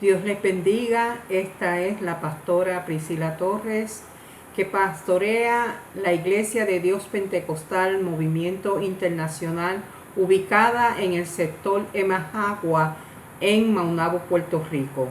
Dios les bendiga. Esta es la pastora Priscila Torres, que pastorea la Iglesia de Dios Pentecostal Movimiento Internacional, ubicada en el sector Emajagua, en Maunabo, Puerto Rico.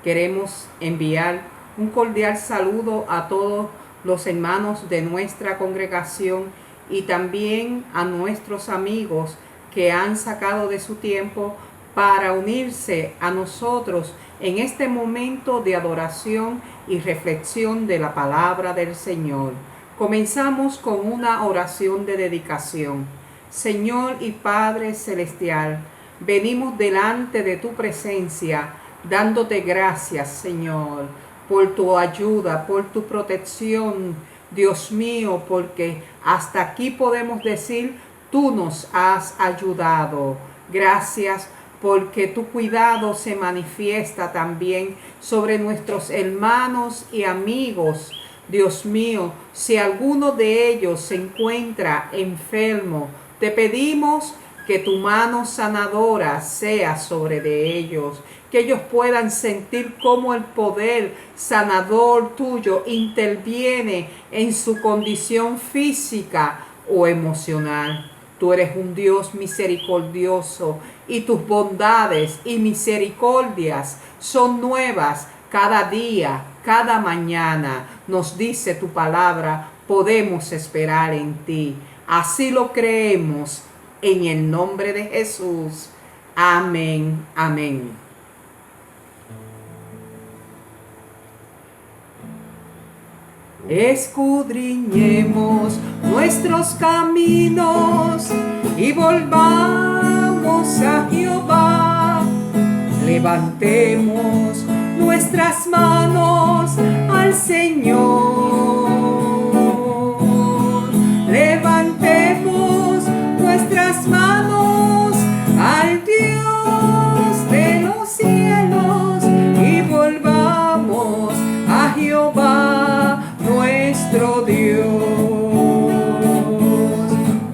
Queremos enviar un cordial saludo a todos los hermanos de nuestra congregación y también a nuestros amigos que han sacado de su tiempo para unirse a nosotros en este momento de adoración y reflexión de la palabra del Señor. Comenzamos con una oración de dedicación. Señor y Padre Celestial, venimos delante de tu presencia, dándote gracias, Señor, por tu ayuda, por tu protección, Dios mío, porque hasta aquí podemos decir, tú nos has ayudado. Gracias porque tu cuidado se manifiesta también sobre nuestros hermanos y amigos. Dios mío, si alguno de ellos se encuentra enfermo, te pedimos que tu mano sanadora sea sobre de ellos, que ellos puedan sentir cómo el poder sanador tuyo interviene en su condición física o emocional. Tú eres un Dios misericordioso y tus bondades y misericordias son nuevas cada día, cada mañana. Nos dice tu palabra, podemos esperar en ti. Así lo creemos en el nombre de Jesús. Amén, amén. Escudriñemos nuestros caminos y volvamos a Jehová. Levantemos nuestras manos al Señor. Levantemos nuestras manos al Dios de los cielos y volvamos a Jehová nuestro Dios.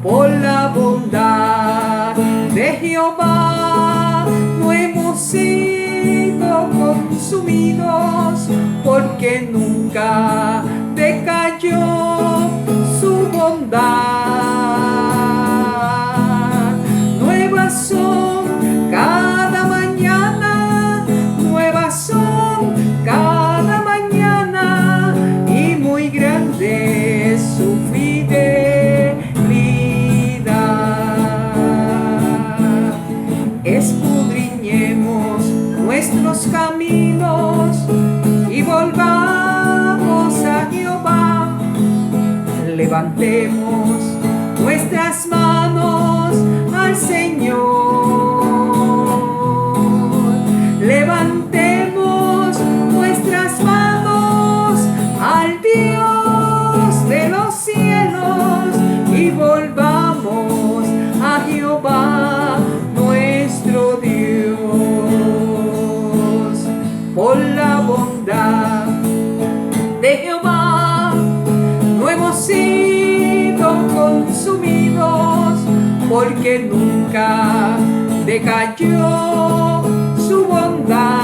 Por la bondad de Jehová no hemos sido consumidos, porque nunca decayó su bondad. Nuevas son cada mañana, nuevas son cada mañana, y muy grande es su fidelidad. Escudriñemos nuestros caminos y volvamos a Jehová. Levantemos nuestras manos al Señor. Levantemos nuestras manos al Dios de los cielos y volvamos a Jehová nuestro Dios. Por la bondad de Jehová no hemos sido consumidos, porque nunca decayó su bondad.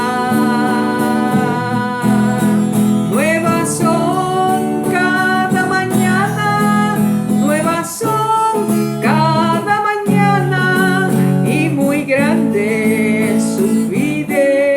Nuevas son cada mañana, nuevas son cada mañana, y muy grande es su fidelidad.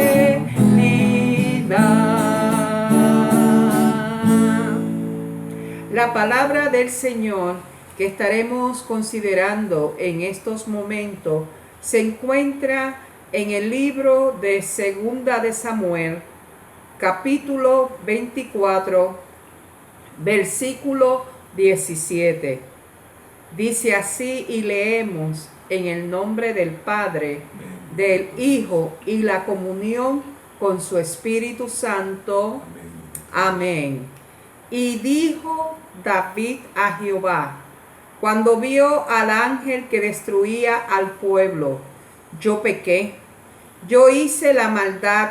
La palabra del Señor que estaremos considerando en estos momentos se encuentra en el libro de Segunda de Samuel, capítulo 24, versículo 17. Dice así, y leemos en el nombre del Padre, del Hijo y la comunión con su Espíritu Santo. Amén. Y dijo David a Jehová, cuando vio al ángel que destruía al pueblo: yo pequé, yo hice la maldad.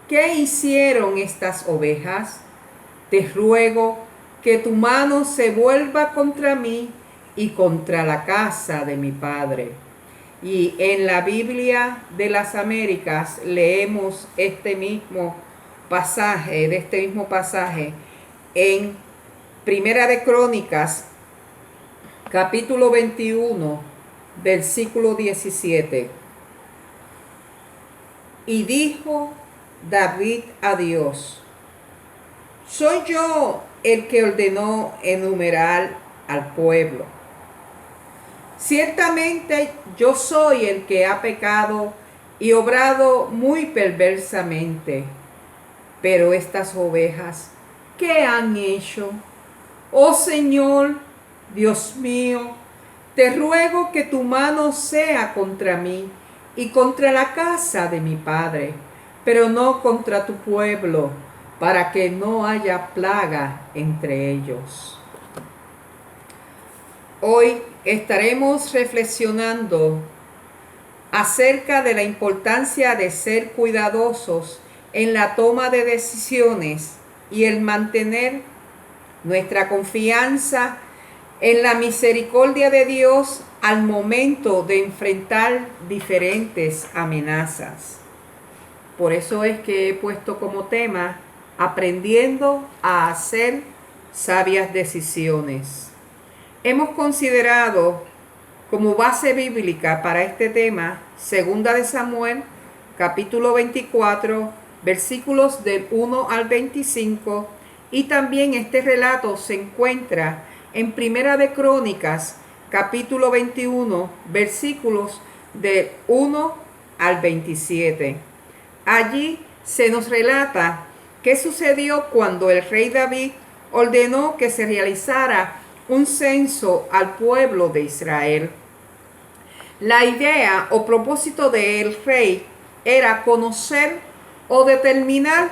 ¿Qué hicieron estas ovejas? Te ruego que tu mano se vuelva contra mí y contra la casa de mi padre. Y en la Biblia de las Américas leemos de este mismo pasaje en Primera de Crónicas, capítulo 21, versículo 17. Y dijo David a Dios: ¿soy yo el que ordenó enumerar al pueblo? Ciertamente yo soy el que ha pecado y obrado muy perversamente. Pero estas ovejas, ¿qué han hecho? Oh Señor, Dios mío, te ruego que tu mano sea contra mí y contra la casa de mi padre, pero no contra tu pueblo, para que no haya plaga entre ellos. Hoy estaremos reflexionando acerca de la importancia de ser cuidadosos en la toma de decisiones y el mantener nuestra confianza en la misericordia de Dios al momento de enfrentar diferentes amenazas. Por eso es que he puesto como tema aprendiendo a hacer sabias decisiones. Hemos considerado como base bíblica para este tema 2 de Samuel, capítulo 24, versículos del 1 al 25, y también este relato se encuentra en Primera de Crónicas, capítulo 21, versículos del 1 al 27. Allí se nos relata qué sucedió cuando el rey David ordenó que se realizara un censo al pueblo de Israel. La idea o propósito del rey era conocer o determinar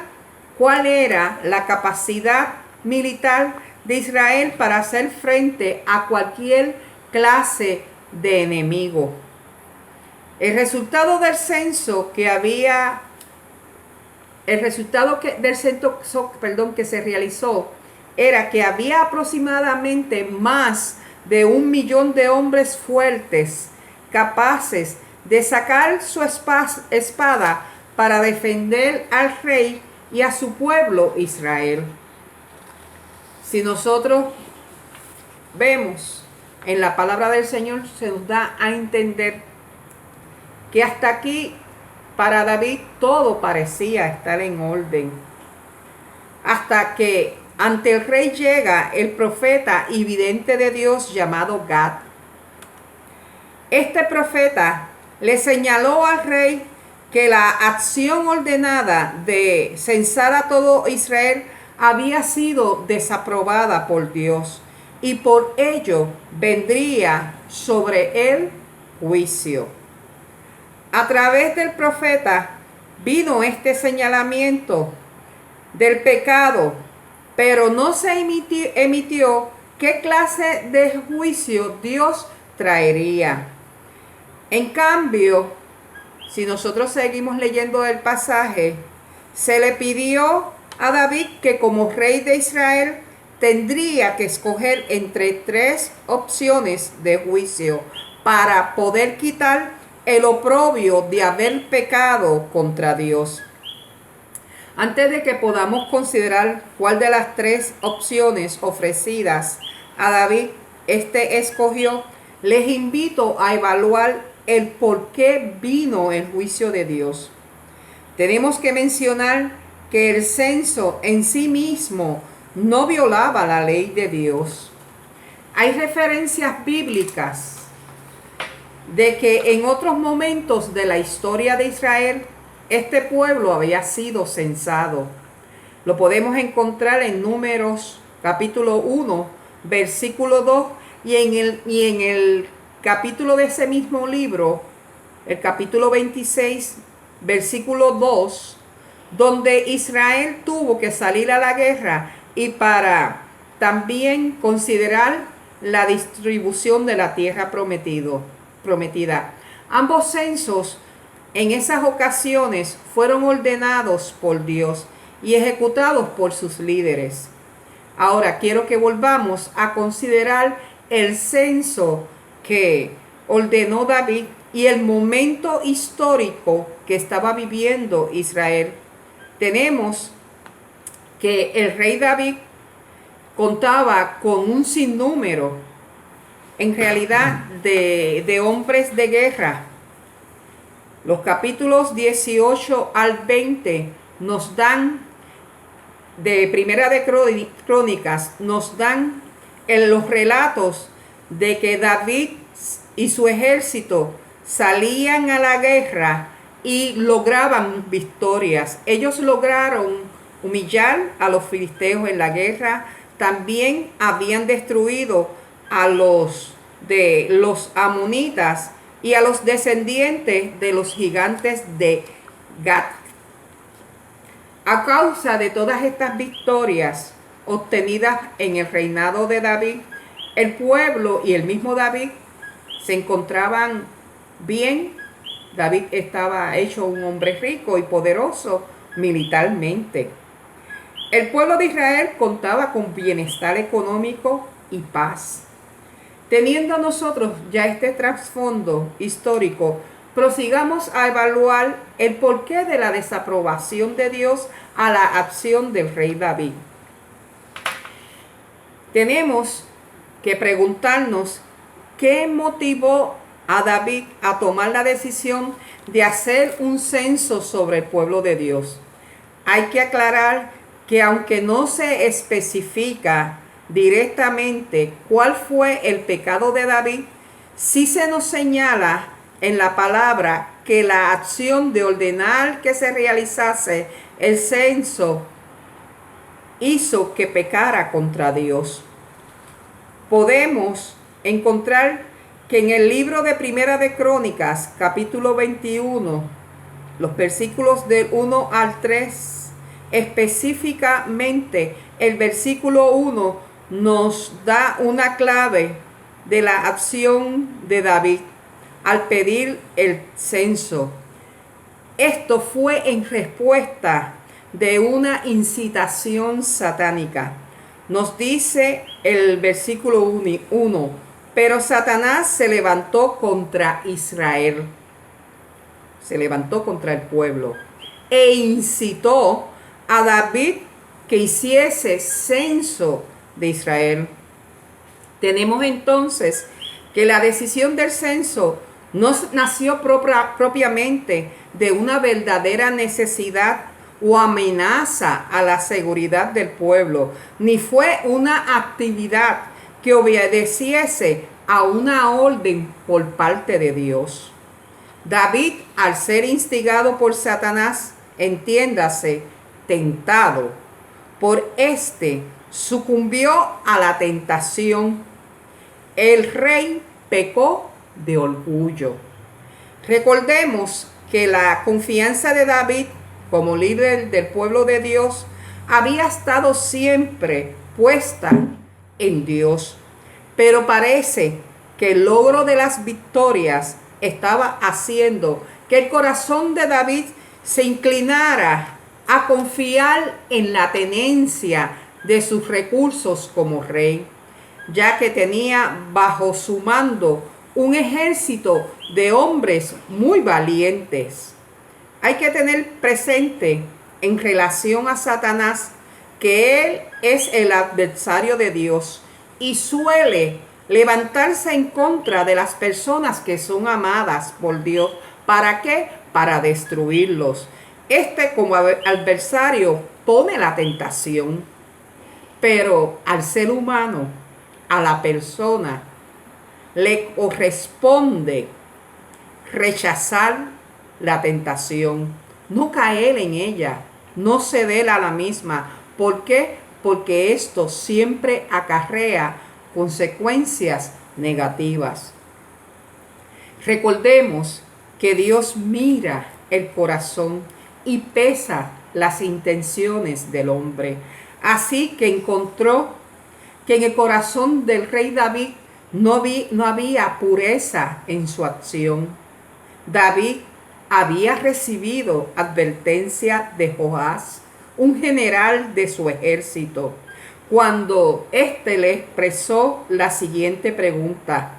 cuál era la capacidad militar de Israel para hacer frente a cualquier clase de enemigo. El resultado del censo que se realizó era que había aproximadamente más de 1 millón de hombres fuertes capaces de sacar su espada para defender al rey y a su pueblo Israel. Si nosotros vemos en la palabra del Señor, se nos da a entender que hasta aquí para David todo parecía estar en orden, hasta que ante el rey llega el profeta y vidente de Dios llamado Gad. Este profeta le señaló al rey que la acción ordenada de censar a todo Israel había sido desaprobada por Dios y por ello vendría sobre él juicio. A través del profeta vino este señalamiento del pecado, pero no se emitió qué clase de juicio Dios traería. En cambio, si nosotros seguimos leyendo el pasaje, se le pidió a David que como rey de Israel tendría que escoger entre 3 opciones de juicio para poder quitar el oprobio de haber pecado contra Dios. Antes de que podamos considerar cuál de las 3 opciones ofrecidas a David escogió, les invito a evaluar el por qué vino el juicio de Dios. Tenemos que mencionar que el censo en sí mismo no violaba la ley de Dios. Hay referencias bíblicas de que en otros momentos de la historia de Israel, este pueblo había sido censado. Lo podemos encontrar en Números capítulo 1, versículo 2, y en el capítulo de ese mismo libro, el capítulo 26, versículo 2, donde Israel tuvo que salir a la guerra y para también considerar la distribución de la tierra prometida. Ambos censos en esas ocasiones fueron ordenados por Dios y ejecutados por sus líderes. Ahora quiero que volvamos a considerar el censo que ordenó David y el momento histórico que estaba viviendo Israel. Tenemos que el rey David contaba con un sinnúmero, en realidad, de hombres de guerra. Los capítulos 18 al 20 nos dan, de Primera de Crónicas, nos dan los relatos de que David y su ejército salían a la guerra y lograban victorias. Ellos lograron humillar a los filisteos en la guerra. También habían destruido a los amonitas y a los descendientes de los gigantes de Gat. A causa de todas estas victorias obtenidas en el reinado de David, el pueblo y el mismo David se encontraban bien. David estaba hecho un hombre rico y poderoso militarmente. El pueblo de Israel contaba con bienestar económico y paz. Teniendo nosotros ya este trasfondo histórico, prosigamos a evaluar el porqué de la desaprobación de Dios a la acción del rey David. Tenemos que preguntarnos qué motivó a David a tomar la decisión de hacer un censo sobre el pueblo de Dios. Hay que aclarar que aunque no se especifica directamente cuál fue el pecado de David, sí se nos señala en la palabra que la acción de ordenar que se realizase el censo hizo que pecara contra Dios. Podemos encontrar que en el libro de Primera de Crónicas, capítulo 21, los versículos del 1 al 3, específicamente el versículo 1 nos da una clave de la acción de David al pedir el censo. Esto fue en respuesta de una incitación satánica. Nos dice el versículo 1, pero Satanás se levantó contra Israel, se levantó contra el pueblo e incitó a David que hiciese censo de Israel. Tenemos entonces que la decisión del censo no nació propiamente de una verdadera necesidad o amenaza a la seguridad del pueblo, ni fue una actividad que obedeciese a una orden por parte de Dios. David, al ser instigado por Satanás, entiéndase, tentado por éste, sucumbió a la tentación. El rey pecó de orgullo. Recordemos que la confianza de David como líder del pueblo de Dios había estado siempre puesta en Dios, pero parece que el logro de las victorias estaba haciendo que el corazón de David se inclinara a confiar en la tenencia de sus recursos como rey, ya que tenía bajo su mando un ejército de hombres muy valientes. Hay que tener presente en relación a Satanás que él es el adversario de Dios y suele levantarse en contra de las personas que son amadas por Dios. ¿Para qué? Para destruirlos. Este como adversario pone la tentación, pero al ser humano, a la persona, le corresponde rechazar la tentación, no caer en ella, no ceder a la misma. ¿Por qué? Porque esto siempre acarrea consecuencias negativas. Recordemos que Dios mira el corazón y pesa las intenciones del hombre. Así que encontró que en el corazón del rey David no había pureza en su acción. David había recibido advertencia de Joás, un general de su ejército, cuando éste le expresó la siguiente pregunta: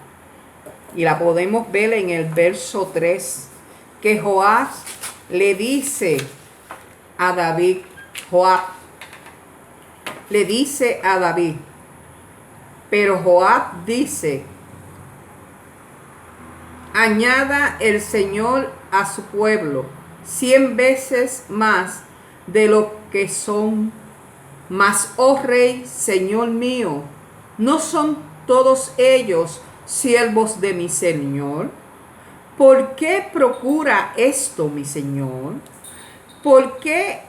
y la podemos ver en el verso 3, que Joab le dice a David, le dice a David, pero Joab dice, añada el Señor a su pueblo 100 veces más de lo que son. Mas, oh rey, Señor mío, ¿no son todos ellos siervos de mi Señor? ¿Por qué procura esto, mi Señor? ¿Por qué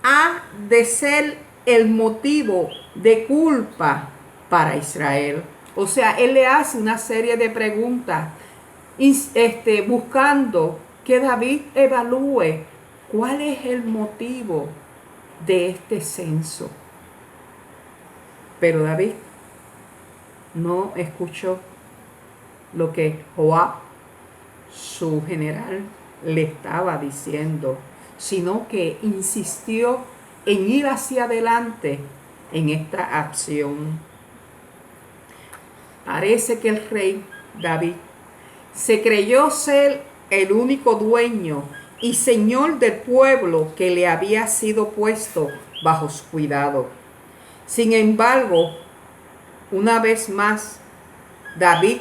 ha de ser el motivo de culpa para Israel? O sea, él le hace una serie de preguntas, buscando que David evalúe cuál es el motivo de este censo. Pero David no escuchó lo que Joab, su general, le estaba diciendo, sino que insistió en ir hacia adelante en esta acción. Parece que el rey David se creyó ser el único dueño y señor del pueblo que le había sido puesto bajo su cuidado. Sin embargo, una vez más, David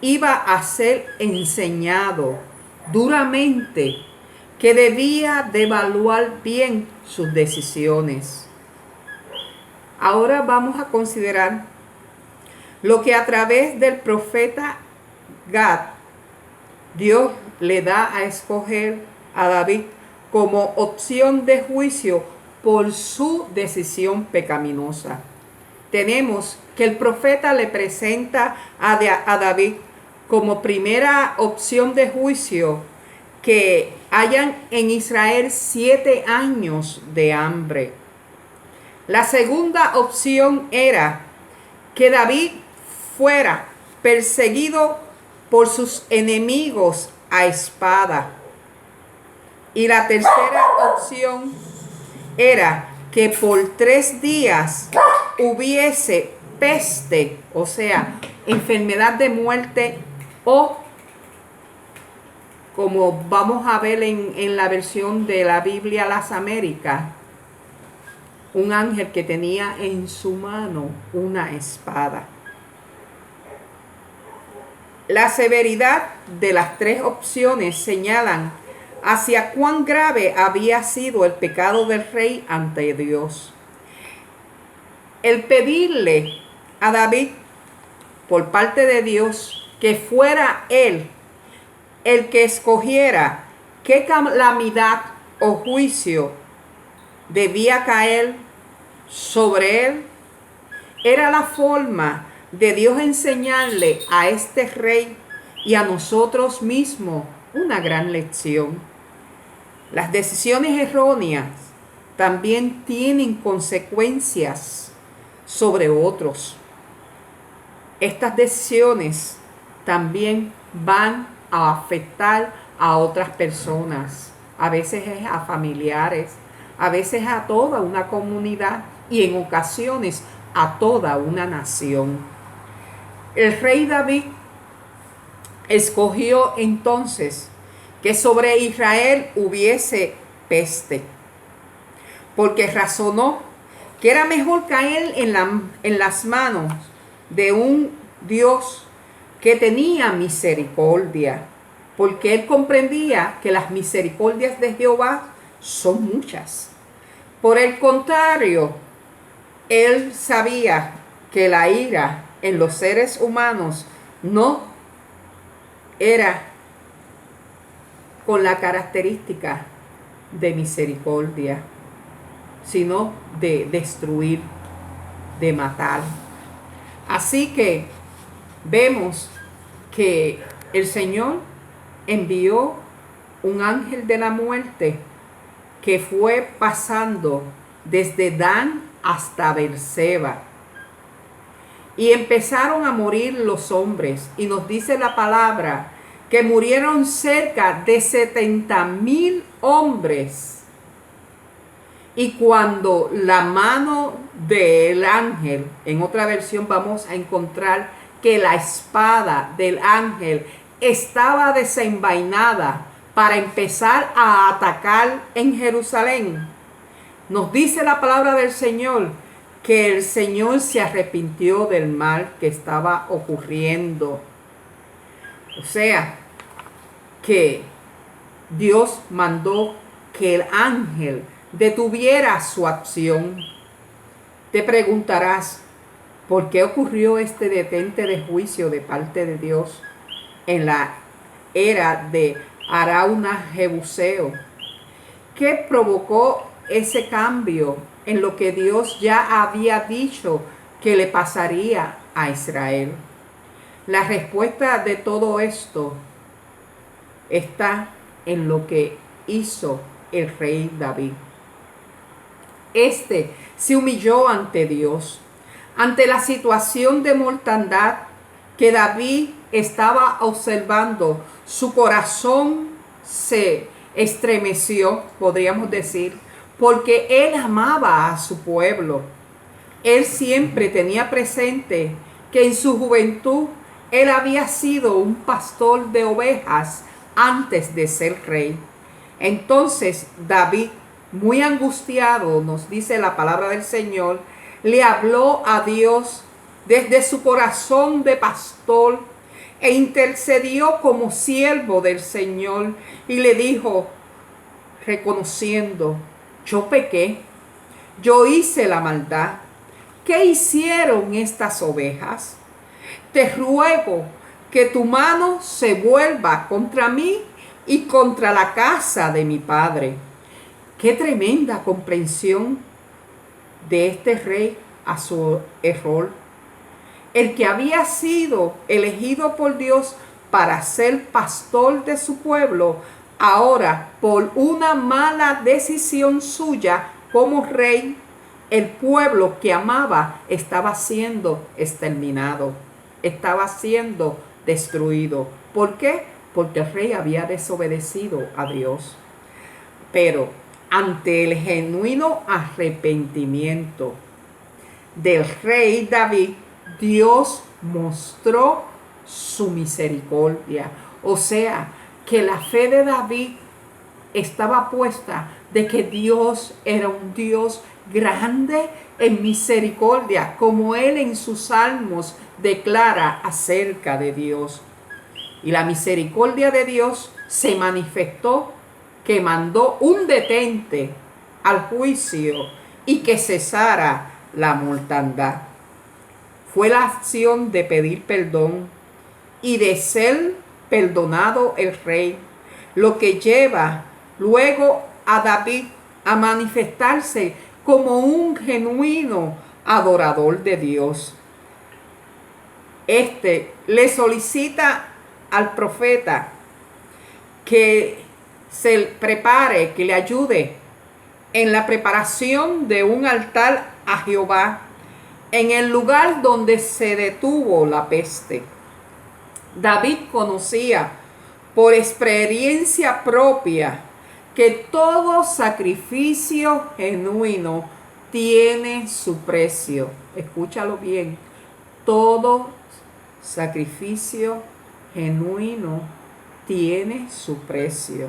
iba a ser enseñado duramente que debía de evaluar bien sus decisiones. Ahora vamos a considerar lo que a través del profeta Gad, Dios le da a escoger a David como opción de juicio por su decisión pecaminosa. Tenemos que el profeta le presenta a David como primera opción de juicio que hayan en Israel 7 años de hambre. La segunda opción era que David fuera perseguido por sus enemigos a espada. Y la tercera opción era que por 3 días hubiese peste, o sea, enfermedad de muerte, o como vamos a ver en la versión de la Biblia Las Américas, un ángel que tenía en su mano una espada. La severidad de las 3 opciones señalan hacia cuán grave había sido el pecado del rey ante Dios. El pedirle a David por parte de Dios que fuera él el que escogiera qué calamidad o juicio debía caer sobre él, era la forma de Dios enseñarle a este rey y a nosotros mismos una gran lección. Las decisiones erróneas también tienen consecuencias sobre otros. Estas decisiones también van a afectar a otras personas. A veces es a familiares, a veces a toda una comunidad y en ocasiones a toda una nación. El rey David escogió entonces que sobre Israel hubiese peste, porque razonó que era mejor caer en las manos de un Dios que tenía misericordia, porque él comprendía que las misericordias de Jehová son muchas. Por el contrario, él sabía que la ira en los seres humanos no era con la característica de misericordia, sino de destruir, de matar. Así que vemos que el Señor envió un ángel de la muerte que fue pasando desde Dan hasta Beerseba. Y empezaron a morir los hombres. Y nos dice la palabra que murieron cerca de 70,000 hombres. Y cuando la mano del ángel, en otra versión vamos a encontrar que la espada del ángel estaba desenvainada para empezar a atacar en Jerusalén. Nos dice la palabra del Señor que el Señor se arrepintió del mal que estaba ocurriendo. O sea, que Dios mandó que el ángel detuviera su acción. Te preguntarás, ¿por qué ocurrió este detente de juicio de parte de Dios en la era de Arauna Jebuseo? ¿Qué provocó ese cambio en lo que Dios ya había dicho que le pasaría a Israel? La respuesta de todo esto está en lo que hizo el rey David. Este se humilló ante Dios, ante la situación de mortandad que David estaba observando. Su corazón se estremeció, podríamos decir, porque él amaba a su pueblo. Él siempre tenía presente que en su juventud él había sido un pastor de ovejas antes de ser rey. Entonces David, muy angustiado, nos dice la palabra del Señor, le habló a Dios desde su corazón de pastor e intercedió como siervo del Señor y le dijo, reconociendo, yo pequé, yo hice la maldad. ¿Qué hicieron estas ovejas? Te ruego que tu mano se vuelva contra mí y contra la casa de mi padre. Qué tremenda comprensión de este rey a su error. El que había sido elegido por Dios para ser pastor de su pueblo, ahora por una mala decisión suya como rey, el pueblo que amaba estaba siendo exterminado, estaba siendo destruido. ¿Por qué? Porque el rey había desobedecido a Dios. Pero ante el genuino arrepentimiento del rey David, Dios mostró su misericordia. O sea, que la fe de David estaba puesta de que Dios era un Dios grande en misericordia, como él en sus salmos declara acerca de Dios. Y la misericordia de Dios se manifestó que mandó un detente al juicio y que cesara la mortandad. Fue la acción de pedir perdón y de ser perdonado el rey, lo que lleva luego a David a manifestarse como un genuino adorador de Dios. Este le solicita al profeta que se prepare, que le ayude en la preparación de un altar a Jehová en el lugar donde se detuvo la peste. David conocía por experiencia propia que todo sacrificio genuino tiene su precio. Escúchalo bien. Todo sacrificio genuino tiene su precio.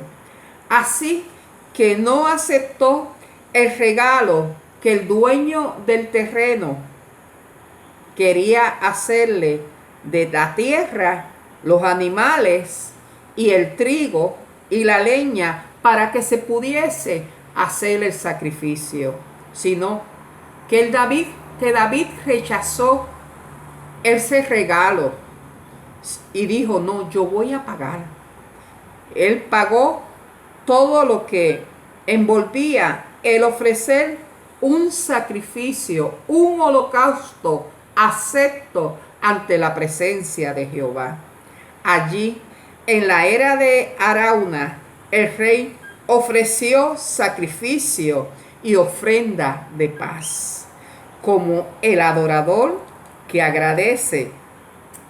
Así que no aceptó el regalo que el dueño del terreno quería hacerle de la tierra, los animales y el trigo y la leña para que se pudiese hacer el sacrificio, sino que David rechazó ese regalo y dijo, no, yo voy a pagar. Él pagó todo lo que envolvía el ofrecer un sacrificio, un holocausto acepto ante la presencia de Jehová. Allí, en la era de Arauna, el rey ofreció sacrificio y ofrenda de paz, como el adorador que agradece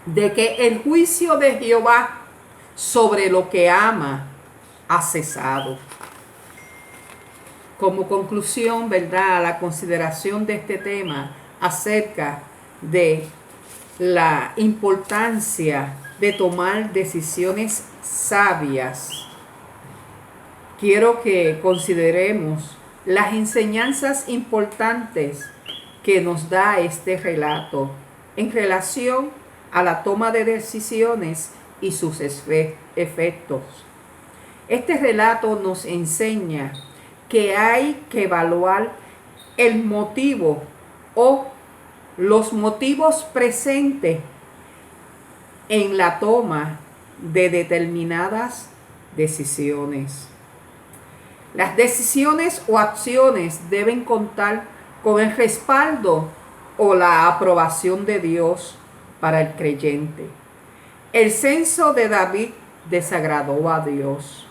de que el juicio de Jehová sobre lo que ama ha cesado. Como conclusión, ¿verdad?, a la consideración de este tema acerca de la importancia de tomar decisiones sabias, quiero que consideremos las enseñanzas importantes que nos da este relato en relación a la toma de decisiones y sus efectos. Este relato nos enseña que hay que evaluar el motivo o los motivos presentes en la toma de determinadas decisiones. Las decisiones o acciones deben contar con el respaldo o la aprobación de Dios para el creyente. El censo de David desagradó a Dios.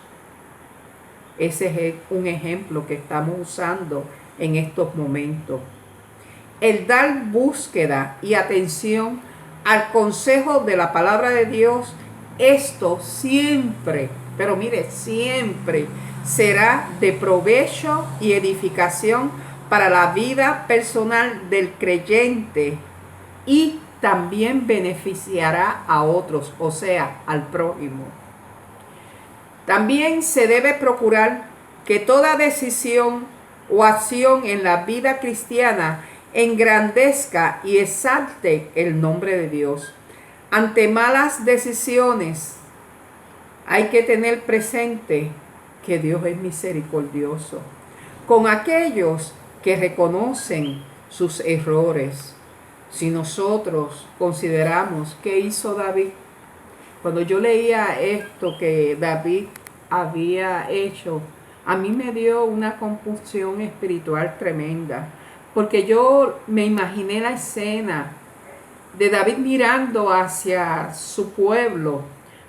Ese es un ejemplo que estamos usando en estos momentos. El dar búsqueda y atención al consejo de la palabra de Dios, esto siempre, pero mire, siempre será de provecho y edificación para la vida personal del creyente y también beneficiará a otros, o sea, al prójimo. También se debe procurar que toda decisión o acción en la vida cristiana engrandezca y exalte el nombre de Dios. Ante malas decisiones hay que tener presente que Dios es misericordioso con aquellos que reconocen sus errores. Si nosotros consideramos qué hizo David, cuando yo leía esto que David había hecho, a mí me dio una confusión espiritual tremenda, porque yo me imaginé la escena de David mirando hacia su pueblo,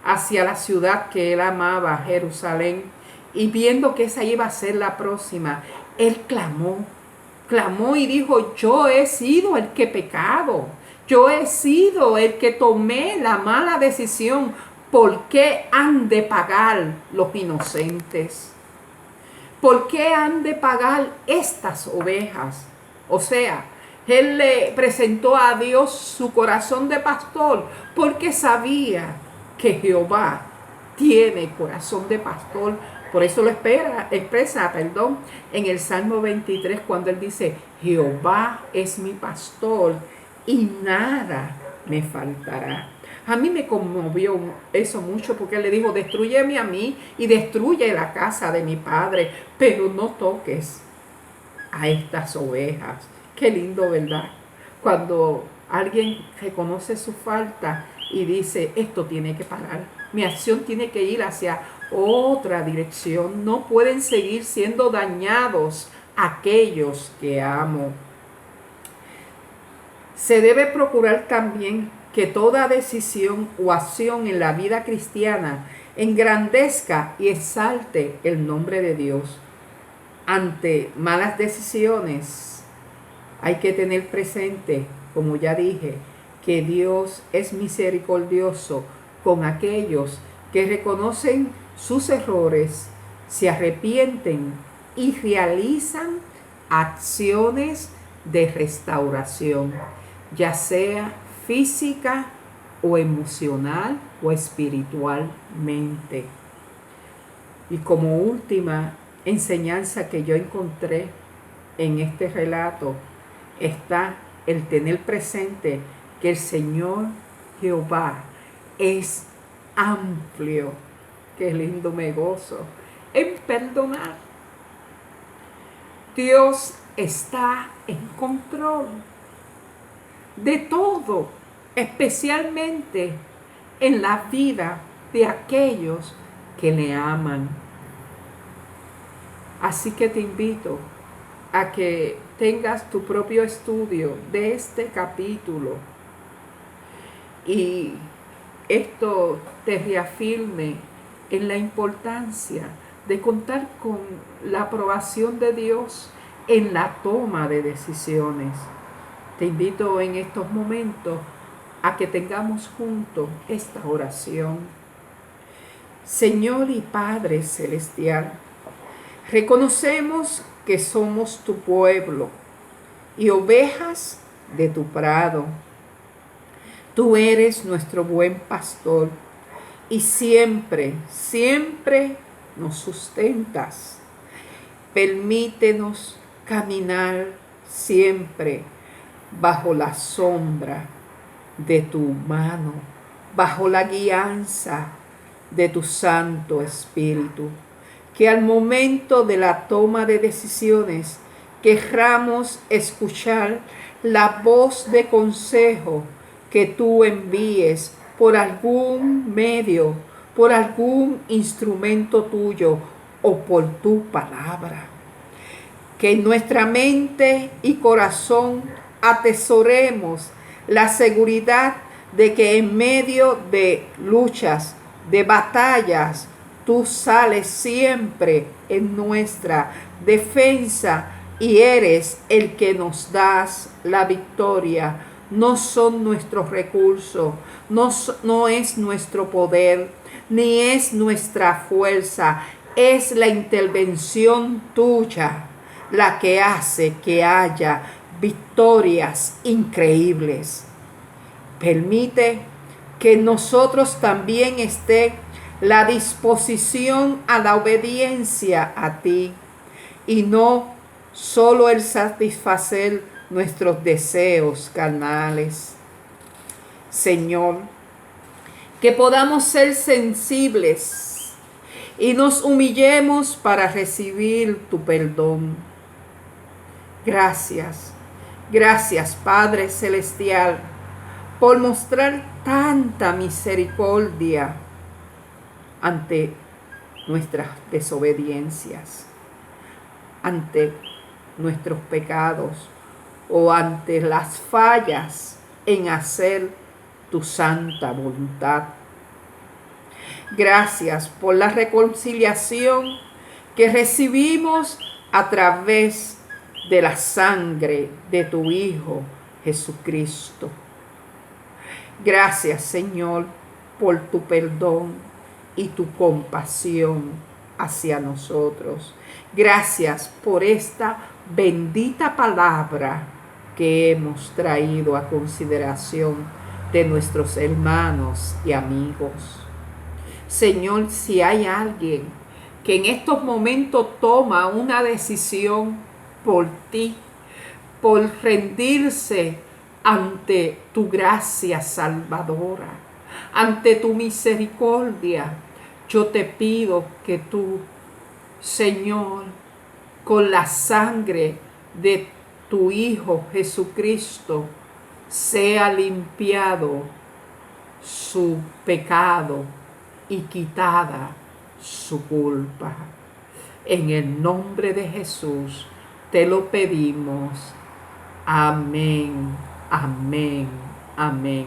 hacia la ciudad que él amaba, Jerusalén, y viendo que esa iba a ser la próxima. Él clamó y dijo: yo he sido el que he pecado, yo he sido el que tomé la mala decisión. ¿Por qué han de pagar los inocentes? ¿Por qué han de pagar estas ovejas? O sea, él le presentó a Dios su corazón de pastor porque sabía que Jehová tiene corazón de pastor. Por eso lo expresa en el Salmo 23 cuando él dice: Jehová es mi pastor y nada me faltará. A mí me conmovió eso mucho porque él le dijo: destrúyeme a mí y destruye la casa de mi padre, pero no toques a estas ovejas. Qué lindo, ¿verdad? Cuando alguien reconoce su falta y dice: esto tiene que parar, mi acción tiene que ir hacia otra dirección, no pueden seguir siendo dañados aquellos que amo. Se debe procurar también que toda decisión o acción en la vida cristiana engrandezca y exalte el nombre de Dios. Ante malas decisiones hay que tener presente, como ya dije, que Dios es misericordioso con aquellos que reconocen sus errores, se arrepienten y realizan acciones de restauración, ya sea física o emocional o espiritualmente. Y como última enseñanza que yo encontré en este relato está el tener presente que el Señor Jehová es amplio. Qué lindo, me gozo en perdonar. Dios está en control de todo, especialmente en la vida de aquellos que le aman. Así que te invito a que tengas tu propio estudio de este capítulo y esto te reafirme en la importancia de contar con la aprobación de Dios en la toma de decisiones. Te invito en estos momentos a que tengamos juntos esta oración. Señor y Padre Celestial, reconocemos que somos tu pueblo y ovejas de tu prado. Tú eres nuestro buen pastor y siempre, siempre nos sustentas. Permítenos caminar siempre bajo la sombra de tu mano, bajo la guianza de tu Santo Espíritu. Que al momento de la toma de decisiones querramos escuchar la voz de consejo que tú envíes por algún medio, por algún instrumento tuyo o por tu palabra. Que en nuestra mente y corazón atesoremos la seguridad de que en medio de luchas, de batallas, tú sales siempre en nuestra defensa y eres el que nos das la victoria. No son nuestros recursos, no es nuestro poder, ni es nuestra fuerza. Es la intervención tuya la que hace que haya victorias increíbles. Permite que nosotros también esté la disposición a la obediencia a ti y no solo el satisfacer nuestros deseos carnales. Señor, que podamos ser sensibles y nos humillemos para recibir tu perdón. Gracias, gracias Padre Celestial, por mostrar tanta misericordia ante nuestras desobediencias, ante nuestros pecados o ante las fallas en hacer tu santa voluntad. Gracias por la reconciliación que recibimos a través de la sangre de tu Hijo Jesucristo. Gracias, Señor, por tu perdón y tu compasión hacia nosotros. Gracias por esta bendita palabra que hemos traído a consideración de nuestros hermanos y amigos. Señor, si hay alguien que en estos momentos toma una decisión por ti, por rendirse ante tu gracia salvadora, ante tu misericordia, yo te pido que tú, Señor, con la sangre de tu Hijo Jesucristo, sea limpiado su pecado y quitada su culpa. En el nombre de Jesús te lo pedimos. Amén, amén, amén.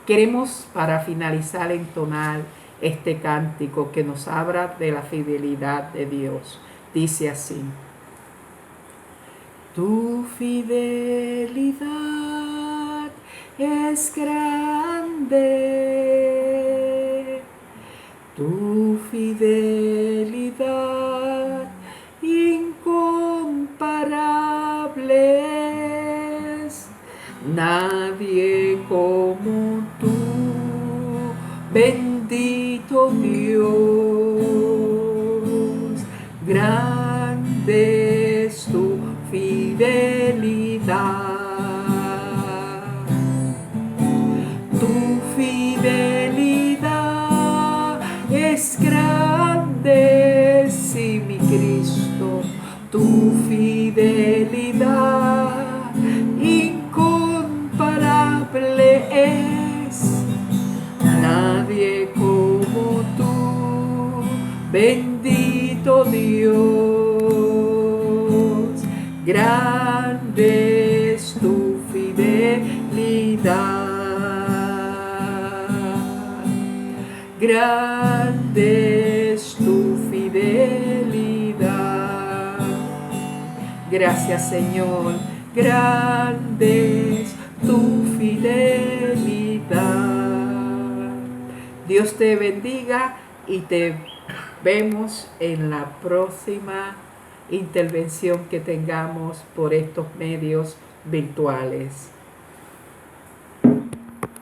Queremos para finalizar entonar este cántico que nos habla de la fidelidad de Dios. Dice así: tu fidelidad es grande, tu fidelidad incomparable es, nadie como tú, bendito Dios, grande es tu fidelidad. Tu fidelidad es grande, sí, mi Cristo, tu fidelidad incomparable es, nadie como tú, bendito Dios, grande es tu fidelidad. Grande es tu fidelidad. Gracias, Señor. Grande es tu fidelidad. Dios te bendiga y te vemos en la próxima intervención que tengamos por estos medios virtuales.